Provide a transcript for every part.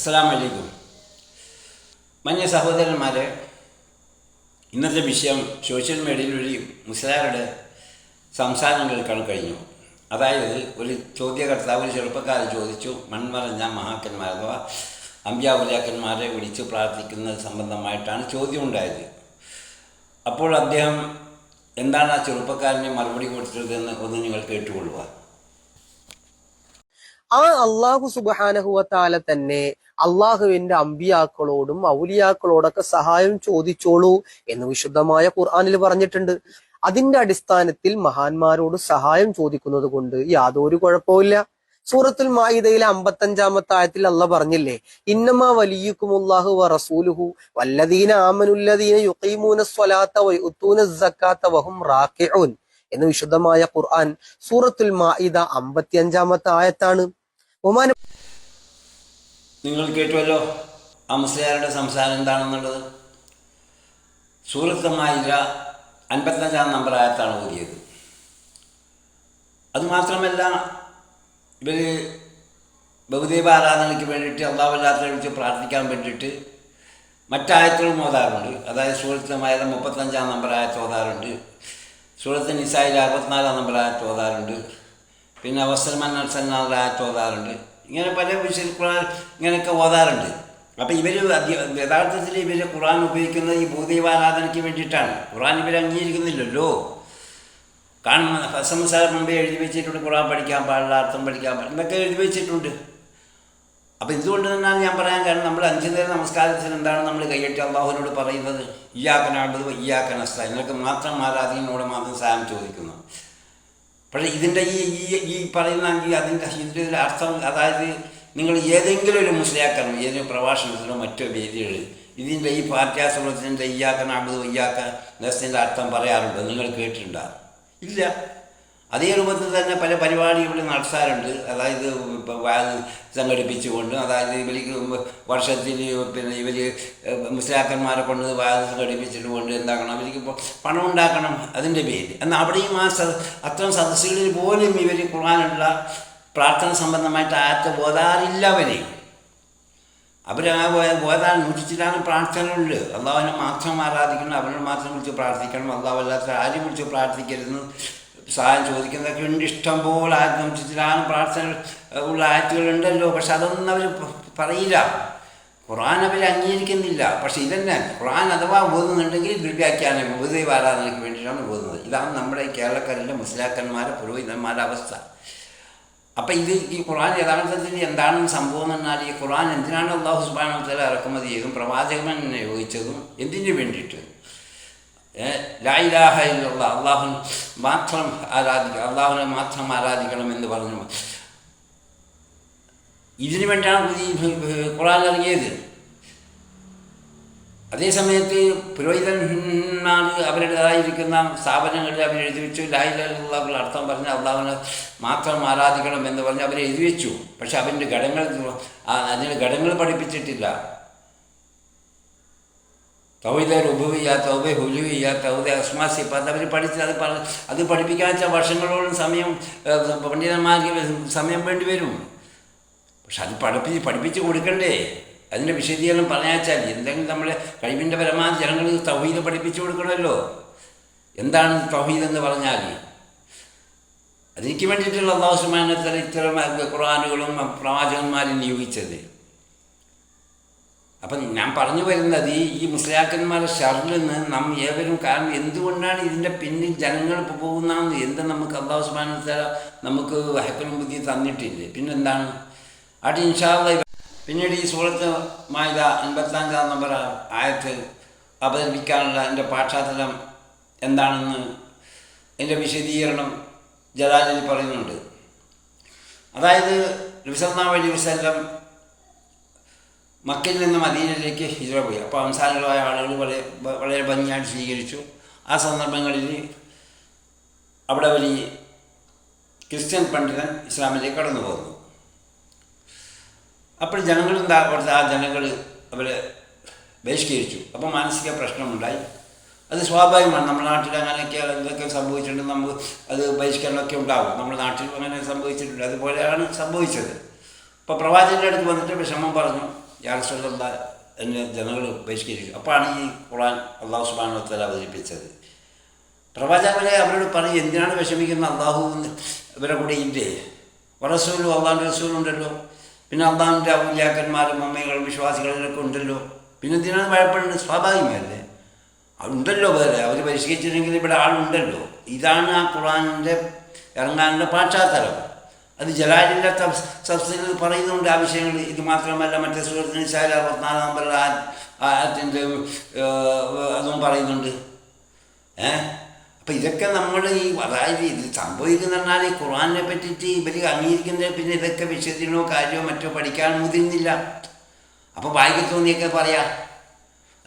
അസ്സലാമു അലൈക്കും. മാന്യ സഹോദരന്മാരെ, ഇന്നത്തെ വിഷയം സോഷ്യൽ മീഡിയയിൽ ഒരു മുസ്ലിയാരുടെ സംസാരം കേൾക്കാൻ കഴിഞ്ഞു. അതായത് ഒരു ചോദ്യകർത്താവ് ഒരു ചെറുപ്പക്കാരൻ ചോദിച്ചു, മൺമറഞ്ഞ മഹാക്കന്മാർ അഥവാ അമ്പ്യാവുലാക്കന്മാരെ വിളിച്ച് പ്രാർത്ഥിക്കുന്നത് സംബന്ധമായിട്ടാണ് ചോദ്യം ഉണ്ടായത്. അപ്പോൾ അദ്ദേഹം എന്താണ് ആ ചെറുപ്പക്കാരനെ മറുപടി കൊടുത്തതെന്ന് ഒന്ന് നിങ്ങൾ കേട്ടുകൊള്ളുക. ആ അള്ളാഹു സുബ്ഹാനഹു വ തആല തന്നെ അള്ളാഹുവിന്റെ അമ്പിയാക്കളോടും ഔലിയാക്കളോടൊക്കെ സഹായം ചോദിച്ചോളൂ എന്ന് വിശുദ്ധമായ ഖുർആനിൽ പറഞ്ഞിട്ടുണ്ട്. അതിന്റെ അടിസ്ഥാനത്തിൽ മഹാന്മാരോട് സഹായം ചോദിക്കുന്നത് കൊണ്ട് യാതൊരു കുഴപ്പമില്ല. സൂറത്തുൽ മാഇദയിലെ 55-ാമത്തെ ആയത്തിൽ അള്ളാഹ് പറഞ്ഞില്ലേ, ഇന്നമാ വലിയുക്കുമുല്ലാഹു വ റസൂലുഹു വല്ലദീന ആമനുല്ലദീന യുഖീമൂനസ് സ്വലാത്ത വയുത്തൂനസ് സക്കാത്ത വഹും റാക്കിഊൻ എന്ന് വിശുദ്ധമായ ഖുർആൻ സൂറത്തുൽ മാഇദ 55-ാമത്തെ ആയത്താണ്. നിങ്ങൾ കേട്ടുവല്ലോ ആ മുസ്ലിയാരുടെ സംസാരം എന്താണെന്നുള്ളത്. സൂറത്തുൽ മാഇദ 55-ാം നമ്പർ ആയത്താണ് ഓതിയത്. അതുമാത്രമല്ല, ഇവർ ബഹുദൈവ ആരാധനയ്ക്ക് വേണ്ടിയിട്ട് അള്ളാഹുവില്ലാത്തവരെ വിളിച്ച് പ്രാർത്ഥിക്കാൻ വേണ്ടിയിട്ട് മറ്റായത്തുകളും ഓതാറുണ്ട്. അതായത് സൂറത്തുൽ മാഇദ 35-ാം നമ്പർ ആയത്ത് ഓതാറുണ്ട്, സൂറത്തുൽ നിസായിൽ 64-ാം നമ്പർ ആയത്ത് ഓതാറുണ്ട്, പിന്നെ വസ്ലമൻ അർസൽനാഥ് ആയത്ത് ഓതാറുണ്ട്. ഇങ്ങനെ പല വിഷയ ഖുർആൻ ഇങ്ങനെയൊക്കെ ഓതാറുണ്ട്. അപ്പോൾ ഇവർ യഥാർത്ഥത്തിൽ ഇവർ ഖുർആൻ ഉപയോഗിക്കുന്നത് ഈ ഭൂദൈവാരാധനയ്ക്ക് വേണ്ടിയിട്ടാണ്. ഖുർആൻ ഇവർ അംഗീകരിക്കുന്നില്ലല്ലോ. കാരണം ഹസംസാർ മുമ്പേ എഴുതി വെച്ചിട്ടുണ്ട്, ഖുർആൻ പഠിക്കാൻ പാടില്ല, അർത്ഥം പഠിക്കാൻ പാടില്ല എന്നൊക്കെ എഴുതി വെച്ചിട്ടുണ്ട്. അപ്പോൾ ഇതുകൊണ്ട് തന്നെയാണ് ഞാൻ പറയാൻ കാരണം, നമ്മൾ 5 നേരം നമസ്കാരത്തിന് എന്താണ് നമ്മൾ കൈയ്യട്ടി അള്ളാഹുവിനോട് പറയുന്നത്? ഇയ്യാക നഅ്ബുദു വ ഇയ്യാക നസ്തഈൻ, നിനക്ക് മാത്രം ആരാധിക്കുന്നതിനോട് മാത്രം സഹായം ചോദിക്കുന്നു. പക്ഷേ ഇതിൻ്റെ ഈ പറയുന്ന ഇതിൻ്റെ അർത്ഥം, അതായത് നിങ്ങൾ ഏതെങ്കിലും ഒരു മുസ്ലിയാക്കനോ ഏതെങ്കിലും പ്രഭാഷണത്തിനോ മറ്റോ വേദികൾ ഇതിൻ്റെ ഈ ഫാത്തിഹ ഇയ്യാക നഅ്ബുദു വ ഇയ്യാക നസ്തഈൻ്റെ അർത്ഥം പറയാറുണ്ടോ? നിങ്ങൾ കേട്ടിട്ടുണ്ടോ? ഇല്ല. അതേ രൂപത്തിൽ തന്നെ പല പരിപാടികൾ നടത്താറുണ്ട്. അതായത് സംഘടിപ്പിച്ചുകൊണ്ട്, അതായത് ഇവർക്ക് വർഷത്തിൽ ഇവർ മുസ്ലിയാക്കന്മാരെ കൊണ്ട് സംഘടിപ്പിച്ചിട്ട് കൊണ്ട് എന്താക്കണം, അവർക്ക് പണം ഉണ്ടാക്കണം അതിൻ്റെ പേര്. എന്നാൽ അവിടെയും അത്തരം സദസ്സുകളിൽ പോലും ഇവർ ഖുർആനുള്ള പ്രാർത്ഥന സംബന്ധമായിട്ട് ആയത്ത് ഓതാറില്ല. അവർ ഓതാൻ നൂറ്റിച്ചിലാണ് പ്രാർത്ഥനയുണ്ട്. അള്ളാഹുവിനെ മാത്രം ആരാധിക്കണം, അവനെ മാത്രം വിളിച്ച് പ്രാർത്ഥിക്കണം, അള്ളാഹു അല്ലാത്ത ആരും വിളിച്ച് പ്രാർത്ഥിക്കരുതെന്ന് സഹായം ചോദിക്കുന്നതൊക്കെ ഉണ്ട്. ഇഷ്ടം പോലെ നൂറ്റിച്ചിലാണ് പ്രാർത്ഥന ഉള്ള ആയത്തുകളുണ്ടല്ലോ. പക്ഷെ അതൊന്നും അവർ പറയില്ല. ഖുർആൻ അവർ അംഗീകരിക്കുന്നില്ല. പക്ഷെ ഇതന്നെ ഖുർആൻ അഥവാ ഓതുന്നുണ്ടെങ്കിൽ ദുർവ്യാഖ്യാനം ബഹുദൈവ ആരാധനയ്ക്ക് വേണ്ടിയിട്ടാണ് ഓതുന്നത്. ഇതാണ് നമ്മുടെ കേരളക്കാരിലെ മുസ്ലിയാക്കന്മാരെ പുരോഹിതന്മാരുടെ അവസ്ഥ. അപ്പം ഈ ഖുർആൻ യഥാർത്ഥത്തിൽ എന്താണ് സംഭവം എന്ന് പറഞ്ഞാൽ, ഈ ഖുർആൻ എന്തിനാണ് അള്ളാഹു സുബ്ഹാനഹു വ തആല ഇറക്കുമതി ചെയ്തതും പ്രവാചകൻ യോജിച്ചതും എന്തിനു വേണ്ടിയിട്ട്? ലാ ഇലാഹ ഇല്ലല്ലാഹ്, അള്ളാഹുവിനെ മാത്രം ആരാധിക്കണം എന്ന് പറഞ്ഞു. ഇതിനു വേണ്ടിയാണ് ഖുർആൻ ഇറങ്ങിയത്. അതേസമയത്ത് പുരോഹിതന്മാർ അവരുടേതായിരിക്കുന്ന സ്ഥാപനങ്ങളിൽ അവർ എഴുതി വെച്ചു, ലാ ഇലാഹ ഇല്ലല്ലാഹുവിന്റെ അർത്ഥം പറഞ്ഞ് അള്ളാഹുവിനെ മാത്രം ആരാധിക്കണം എന്ന് പറഞ്ഞ് അവർ എഴുതി വെച്ചു. പക്ഷെ അതിന് ഘടകങ്ങൾ പഠിപ്പിച്ചിട്ടില്ല. തൗഹീദ് റുബൂബിയ്യ, തൗഹീദ് ഉലൂഹിയ്യ, തൗഹീദ് അസ്മാ സിഫാത്ത് അവർ അത് പഠിപ്പിക്കാൻ വെച്ചാൽ വർഷങ്ങളോളം പണ്ഡിതന്മാർക്ക് സമയം വേണ്ടി വരും. പക്ഷെ അത് പഠിപ്പിച്ച് കൊടുക്കണ്ടേ? അതിൻ്റെ വിശദീകരണം പറഞ്ഞാൽ എന്തെങ്കിലും നമ്മുടെ കഴിവിൻ്റെ പരമാവധി ജനങ്ങൾ തൗഹീദ് പഠിപ്പിച്ചു കൊടുക്കണമല്ലോ. എന്താണ് തൗഹീദ് എന്ന് പറഞ്ഞാൽ? അതിലേക്ക് വേണ്ടിയിട്ടുള്ള അല്ലാഹു സുബ്ഹാനഹു വ തആല ഇത്തരം ഖുർആനുകളും പ്രവാചകന്മാരും നിയോഗിച്ചത്. അപ്പം ഞാൻ പറഞ്ഞു വരുന്നത്, ഈ മുസ്ലിയാക്കന്മാരുടെ ഷർറിൽ നിന്ന് നാം ഏവരും, കാരണം എന്തുകൊണ്ടാണ് ഇതിൻ്റെ പിന്നിൽ ജനങ്ങൾ പോകുന്നതെന്ന് എന്ത് നമുക്ക് അല്ലാഹു സുബ്ഹാനഹു വ തആല നമുക്ക് ഹഖുൽ ബുദ്ധി തന്നിട്ടില്ലേ? പിന്നെന്താണ് അത്? ഇൻഷാ അല്ലാഹ് പിന്നീട് ഈ സൂറത്ത് മാഇദ 55-ാം നമ്പർ ആയത്ത് അവതരിപ്പിക്കാനുള്ള എൻ്റെ പാശ്ചാത്തലം എന്താണെന്ന് എൻ്റെ വിശദീകരണം ജലാലിൽ പറയുന്നുണ്ട്. അതായത് നബി സല്ലല്ലാഹു അലൈഹി വസല്ലം മക്കയിൽ നിന്ന് മദീനയിലേക്ക് ഹിജ്റ പോയി. അപ്പോൾ അൻസാറുകളായ ആളുകൾ വളരെ ഭംഗിയായിട്ട് സ്വീകരിച്ചു. ആ സന്ദർഭങ്ങളിൽ അവിടെ ഒരു ക്രിസ്ത്യൻ പണ്ഡിതൻ ഇസ്ലാമിലേക്ക് കടന്നു പോകുന്നു. അപ്പോൾ ആ ജനങ്ങൾ അവരെ ബഹിഷ്കരിച്ചു. അപ്പോൾ മാനസിക പ്രശ്നമുണ്ടായി. അത് സ്വാഭാവികമാണ്. നമ്മുടെ നാട്ടിൽ അങ്ങനെയൊക്കെ എന്തൊക്കെ സംഭവിച്ചിട്ടുണ്ട്, നമുക്ക് അത് ബഹിഷ്കരണമൊക്കെ ഉണ്ടാകും. നമ്മുടെ നാട്ടിൽ അങ്ങനെ സംഭവിച്ചിട്ടുണ്ട്. അതുപോലെയാണ് സംഭവിച്ചത്. അപ്പോൾ പ്രവാചകൻ്റെ അടുത്ത് വന്നിട്ട് വിഷമം പറഞ്ഞു, യാ റസൂലല്ലാ എന്ന് ജനങ്ങൾ ബഹിഷ്കരിച്ചു. അപ്പോഴാണ് ഈ ഖുർആൻ അള്ളാഹു സുബ്ഹാനഹു വ തആല അവതരിപ്പിച്ചത്. പ്രവാചകരെ അവരോട് പറയും, എന്തിനാണ് വിഷമിക്കുന്നത്, അള്ളാഹു ഇവരെ കൂടെ ഇല്ലേ, റസൂലും അള്ളാഹുൻ്റെ റസൂലും ഉണ്ടല്ലോ, പിന്നെ അള്ളാഹുവിൻ്റെ ഔലിയാക്കന്മാരും അമ്മകളും വിശ്വാസികളിലൊക്കെ ഉണ്ടല്ലോ, പിന്നെ എന്തിനാണ് ഭയപ്പെടുന്നത്, സ്വാഭാവികമല്ലേ, ഉണ്ടല്ലോ വേറെ, അവർ പരിഷ്കരിച്ചില്ലെങ്കിൽ ഇവിടെ ആളുണ്ടല്ലോ. ഇതാണ് ആ ഖുർആനിൻ്റെ ഇറങ്ങാനുള്ള പാശ്ചാത്തലം. അത് ജലാലിൻ്റെ തഫ്സീറിൽ പറയുന്നുണ്ട് ആ വിഷയങ്ങൾ. ഇത് മാത്രമല്ല, മറ്റേ സൂറത്ത് നിസായിലെ 64 നമ്പർ ആയത്തിൻ്റെ അതും പറയുന്നുണ്ട്. അപ്പം ഇതൊക്കെ നമ്മൾ അതായത് ഇത് സംഭവിക്കുന്ന പറഞ്ഞാൽ ഈ ഖുർആനെ പറ്റിയിട്ട് ഇവർ അംഗീകരിക്കുന്നത് പിന്നെ ഇതൊക്കെ വിഷയത്തിനോ കാര്യമോ മറ്റോ പഠിക്കാൻ മുതിരുന്നില്ല. അപ്പോൾ വായിക്ക് തോന്നിയൊക്കെ പറയാം.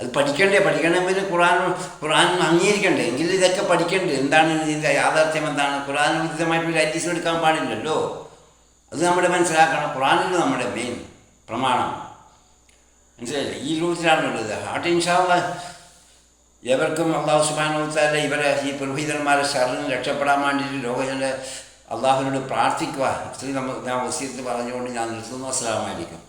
അത് പഠിക്കണമെങ്കിൽ ഖുർആൻ അംഗീകരിക്കണ്ടേ, എങ്കിൽ ഇതൊക്കെ പഠിക്കണ്ടേ, എന്താണ് ഇതിൻ്റെ യാഥാർത്ഥ്യം, എന്താണ് ഖുർആൻ വിരുദ്ധമായിട്ട് ഒരു ഹദീസ് എടുക്കാൻ പാടില്ലല്ലോ. അത് നമ്മുടെ മനസ്സിലാക്കണം. ഖുർആനിൽ നമ്മുടെ മെയിൻ പ്രമാണം മനസ്സിലായില്ലേ, ഈ രൂപത്തിലാണുള്ളത്. ആട്ടെ ഇൻഷാ അല്ലാഹ് എവർക്കും അള്ളാഹു സുബ്ഹാനഹു വ തആല ഇവരെ ഈ പുരോഹിതന്മാരെ ശർറിന് രക്ഷപ്പെടാൻ വേണ്ടിയിട്ട് ലോകജന അള്ളാഹുവിനോട് പ്രാർത്ഥിക്കുക. ഇത്രയും ഞാൻ വസിയത്ത് പറഞ്ഞുകൊണ്ട് ഞാൻ നിർത്തുന്നു. അസ്സലാമു അലൈക്കും.